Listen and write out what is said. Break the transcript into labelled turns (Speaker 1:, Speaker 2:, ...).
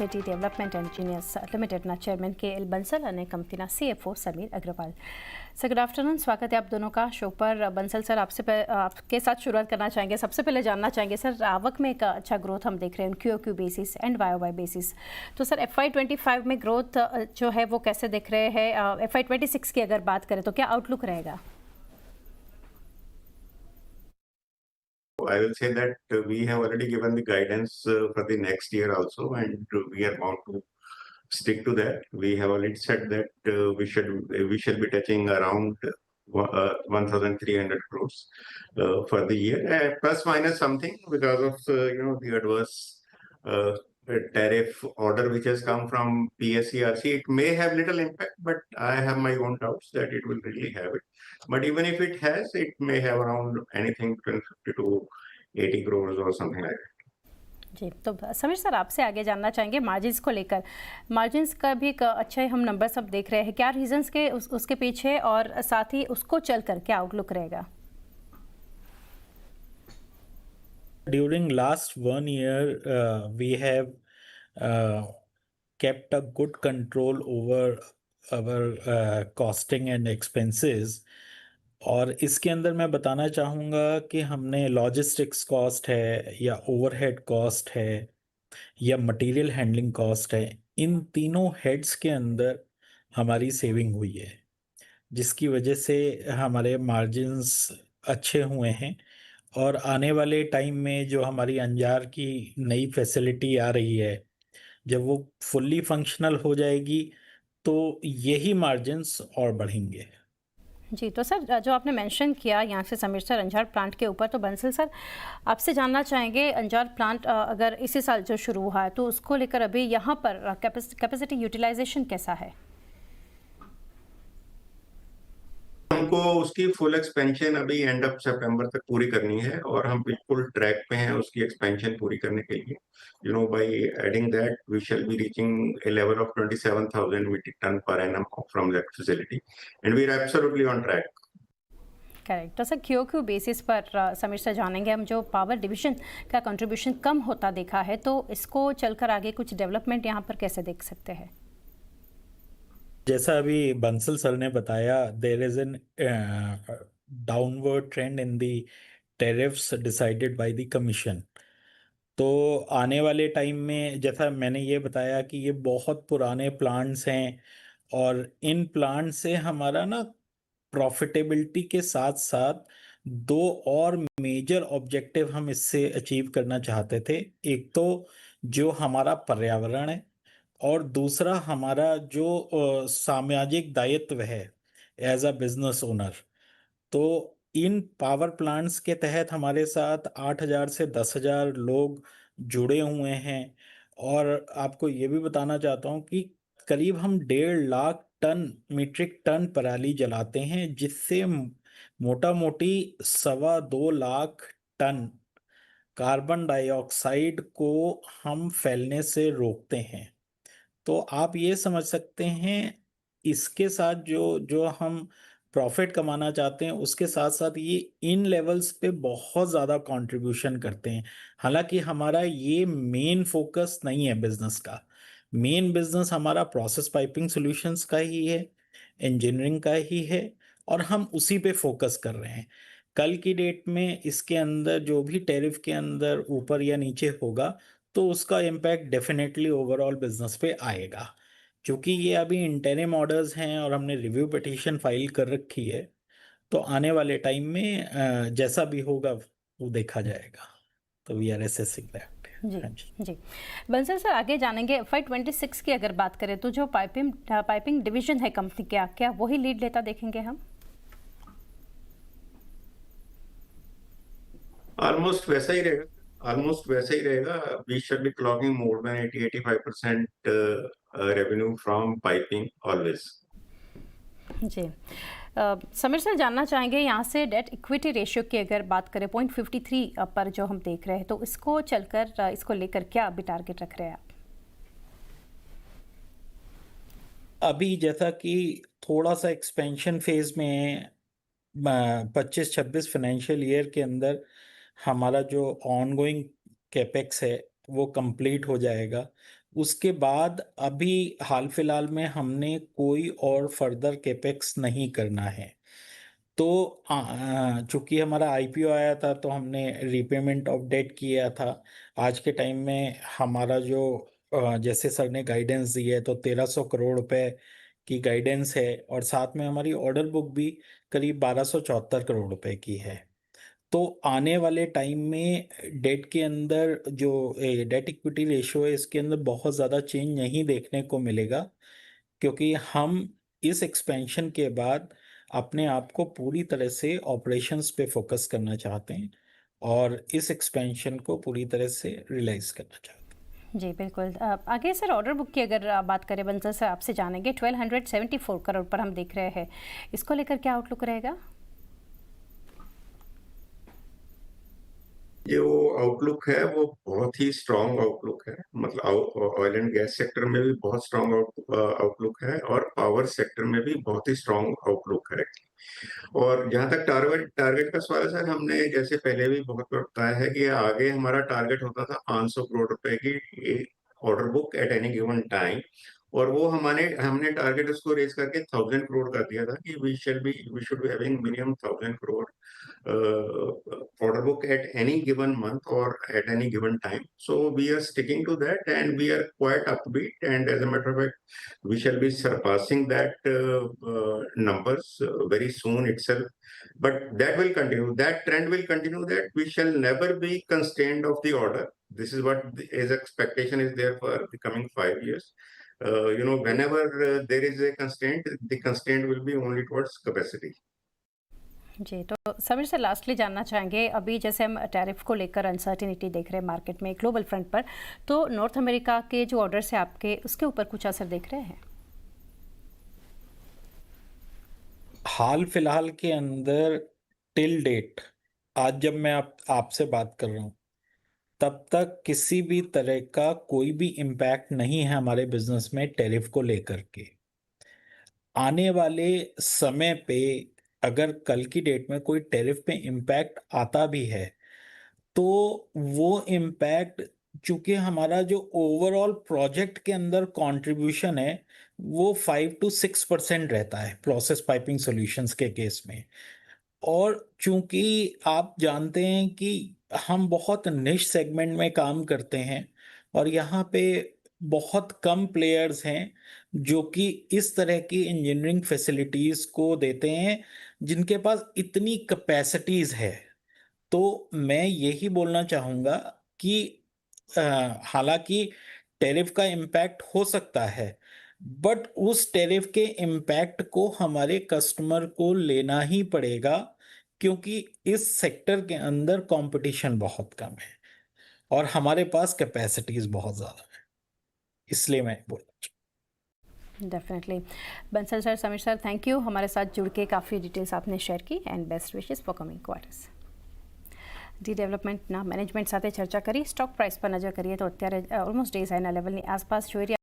Speaker 1: City development engineers લિમિટેડના chairman KL Bansal અને કંપનીના CFO Sameer Agarwal. Sir good afternoon, स्वागत है आप दोनों का शो पर। बंसल सर, आपके साथ शुरुआत करना चाहेंगे। सबसे पहले जानना चाहेंगे सर, आवक में एक अच्छा ग्रोथ हम देख रहे हैं QOQ basis and YOY basis. तो सर FY25 में ग्रोथ जो है वो कैसे देख रहे हैं? FY26 की अगर बात करें तो क्या आउटलुक रहेगा?
Speaker 2: I will say that we have already given the guidance for the next year also, and we are bound to stick to that. We have already said that we shall be touching around 1,300 crores for the year, plus minus something because of the adverse uh, tariff order which has come from PSERC. It may have little impact, but I have my own doubts that it will really have it. But even if it has, it may have around anything between 50 to 80 crores or something like that.
Speaker 1: जी, तो Sameer sir, आपसे आगे जानना चाहेंगे margins को लेकर। Margins का भी एक अच्छे हम नंबर सब देख रहे हैं, क्या रीजंस के उसके पीछे, और साथ ही उसको चलकर क्या आउटलुक रहेगा?
Speaker 3: During last 1 year, we have kept a good control over our costing and expenses. और इसके अंदर मैं बताना चाहूँगा कि हमने लॉजिस्टिक्स कॉस्ट है या ओवरहेड कॉस्ट है या मटेरियल हैंडलिंग कॉस्ट है, इन तीनों हेड्स के अंदर हमारी सेविंग हुई है, जिसकी वजह से हमारे मार्जिन्स अच्छे हुए हैं। और आने वाले टाइम में जो हमारी अंजार की नई फैसिलिटी आ रही है, जब वो फुल्ली फंक्शनल हो जाएगी तो यही मार्जिन्स और बढ़ेंगे।
Speaker 1: जी, तो सर जो आपने मेंशन किया यहाँ से समीर सर अंजार प्लांट के ऊपर, तो बंसल सर आपसे जानना चाहेंगे, अंजार प्लांट अगर इसी साल जो शुरू हुआ है तो उसको लेकर अभी यहाँ पर कैपेसिटी यूटिलाइजेशन कैसा है?
Speaker 2: हमको उसकी फुल एक्सपेंशन अभी एंड ऑफ सितंबर तक पूरी करनी है और हम बिल्कुल ट्रैक पे हैं उसकी एक्सपेंशन पूरी करने के लिए। By adding that we shall be reaching a level of 27,000 metric ton per annum from that facility, and we are absolutely on track.
Speaker 1: Correct. तो सर QOQ बेसिस पर समीर से जानेंगे हम, जो पावर डिवीजन का कंट्रीब्यूशन कम होता देखा है, तो इसको चलकर आगे कुछ डेवलपमेंट यहाँ पर कैसे देख सकते हैं?
Speaker 3: जैसा अभी बंसल सर ने बताया, there is an downward trend in the tariffs decided by the commission. तो आने वाले टाइम में, जैसा मैंने ये बताया कि ये बहुत पुराने प्लांट्स हैं और इन प्लांट से हमारा ना प्रॉफिटेबिलिटी के साथ साथ दो और मेजर ऑब्जेक्टिव हम इससे अचीव करना चाहते थे। एक तो जो हमारा पर्यावरण है और दूसरा हमारा जो सामाजिक दायित्व है एज अ बिजनेस ओनर। तो इन पावर प्लांट्स के तहत हमारे साथ 8,000 से 10,000 लोग जुड़े हुए हैं। और आपको ये भी बताना चाहता हूँ कि करीब हम 1.5 टन मीट्रिक टन पराली जलाते हैं, जिससे मोटा मोटी 2.25 लाख टन कार्बन डाइऑक्साइड को हम फैलने से रोकते हैं। तो आप ये समझ सकते हैं, इसके साथ जो जो हम प्रॉफिट कमाना चाहते हैं उसके साथ साथ ये इन लेवल्स पे बहुत ज़्यादा कंट्रीब्यूशन करते हैं। हालांकि हमारा ये मेन फोकस नहीं है बिजनेस का। मेन बिजनेस हमारा प्रोसेस पाइपिंग सॉल्यूशंस का ही है, इंजीनियरिंग का ही है, और हम उसी पे फोकस कर रहे हैं। कल की डेट में इसके अंदर जो भी टैरिफ के अंदर ऊपर या नीचे होगा तो उसका इम्पैक्ट डेफिनेटली ओवरऑल बिजनेस पे आएगा। क्योंकि ये अभी इंटरिम ऑर्डर्स हैं और हमने रिव्यू पिटीशन फाइल कर रखी है, तो आने वाले टाइम में जैसा भी होगा वो देखा जाएगा। तो वी आर असेसिंग दैट।
Speaker 1: जी जी, बंसल सर आगे जानेंगे। FY26 की अगर बात करें तो जो पाइपिंग डिवीजन है कंपनी का, क्या वही लीड लेता देखेंगे हम?
Speaker 2: ऑलमोस्ट वैसा ही रहेगा। We should be clocking more than 80-85% revenue from piping always.
Speaker 1: जी, समीर सर जानना चाहेंगे यहाँ से डेट इक्विटी रेशियो की अगर बात करें 0.53 पर जो हम देख रहे हैं, तो इसको चलकर इसको लेकर क्या अभी टारगेट रख रहे हैं आप?
Speaker 3: अभी जैसा कि थोड़ा सा एक्सपेंशन फेज में 25-26 फाइनेंशियल ईयर के अंदर हमारा जो ऑनगोइंग कैपेक्स है वो कंप्लीट हो जाएगा। उसके बाद अभी हाल फिलहाल में हमने कोई और फर्दर कैपेक्स नहीं करना है। तो चूंकि हमारा आईपीओ आया था तो हमने रीपेमेंट ऑफ डेट किया था। आज के टाइम में हमारा जो जैसे सर ने गाइडेंस दी है तो 1300 करोड़ रुपए की गाइडेंस है, और साथ में हमारी ऑर्डर बुक भी करीब 1274 करोड़ रुपए की है। तो आने वाले टाइम में डेट के अंदर जो डेट इक्विटी रेशियो है इसके अंदर बहुत ज़्यादा चेंज नहीं देखने को मिलेगा, क्योंकि हम इस एक्सपेंशन के बाद अपने आप को पूरी तरह से ऑपरेशंस पे फोकस करना चाहते हैं और इस एक्सपेंशन को पूरी तरह से रियलाइज करना चाहते हैं।
Speaker 1: जी बिल्कुल। आगे सर ऑर्डर बुक की अगर बात करें बंसल सर, आपसे जानेंगे 1274 करोड़ पर हम देख रहे हैं, इसको लेकर क्या आउटलुक रहेगा?
Speaker 2: जो आउटलुक है वो बहुत ही स्ट्रांग आउटलुक है। मतलब ऑयल एंड गैस सेक्टर में भी बहुत स्ट्रांग आउटलुक है और पावर सेक्टर में भी बहुत ही स्ट्रांग आउटलुक है। और जहां तक टारगेट टारगेट का सवाल है सर, हमने जैसे पहले भी बहुत बार बताया है कि आगे हमारा टारगेट होता था 500 करोड़ रुपए की order book at any given time, और वो हमने टारगेट उसको रेज करके 1000 करोड़ कर दिया था कि we should be having minimum 1000 crore order book at any given month or at any given time. So we are sticking to that, and we are quite upbeat. And as a matter of fact, we shall be surpassing that numbers very soon itself. But that will continue. That trend will continue. That we shall never be constrained of the order. This is what is expectation is there for the coming 5 years. Whenever there is a constraint, the constraint will be only towards capacity.
Speaker 1: जी, तो Sameer sir lastly जानना चाहेंगे, अभी जैसे हम tariff को लेकर uncertainty देख रहे हैं मार्केट में ग्लोबल फ्रंट पर, तो नॉर्थ अमेरिका के जो ऑर्डर्स हैं आपके, उसके ऊपर कुछ असर देख रहे हैं?
Speaker 3: हाल फिलहाल के अंदर टिल डेट, आज जब मैं आपसे बात कर रहा हूँ तब तक किसी भी तरह का कोई भी इम्पैक्ट नहीं है हमारे बिजनेस में टैरिफ को लेकर के। आने वाले समय पे अगर कल की डेट में कोई टैरिफ पे इम्पैक्ट आता भी है तो वो इम्पैक्ट, चूंकि हमारा जो ओवरऑल प्रोजेक्ट के अंदर कंट्रीब्यूशन है वो 5 to 6% रहता है प्रोसेस पाइपिंग सॉल्यूशंस के केस में। और चूंकि आप जानते हैं कि हम बहुत निश सेगमेंट में काम करते हैं और यहाँ पे बहुत कम प्लेयर्स हैं जो कि इस तरह की इंजीनियरिंग फैसिलिटीज को देते हैं जिनके पास इतनी कैपेसिटीज है। तो मैं यही बोलना चाहूँगा कि हालांकि टैरिफ का इम्पैक्ट हो सकता है, बट उस टैरिफ के इम्पैक्ट को हमारे कस्टमर को लेना ही पड़ेगा, क्योंकि इस सेक्टर के अंदर कंपटीशन बहुत कम है और हमारे पास कैपेसिटीज बहुत ज़्यादा है, इसलिए मैं बोलना चाहूँ।
Speaker 1: Definitely. Bansal sir, Sameer sir, thank you, हमारे साथ जुड़ के काफ़ी डिटेल्स आपने शेयर की and best wishes for coming quarters. D ડેવલપમેન્ટના મેનેજમેન્ટ સાથે ચર્ચા કરી. સ્ટોક પ્રાઇસ પર નજર કરીએ તો અત્યારે ઓલમોસ્ટ ડેઝ હાઈના લેવલની આસપાસ જોઈ રહ્યા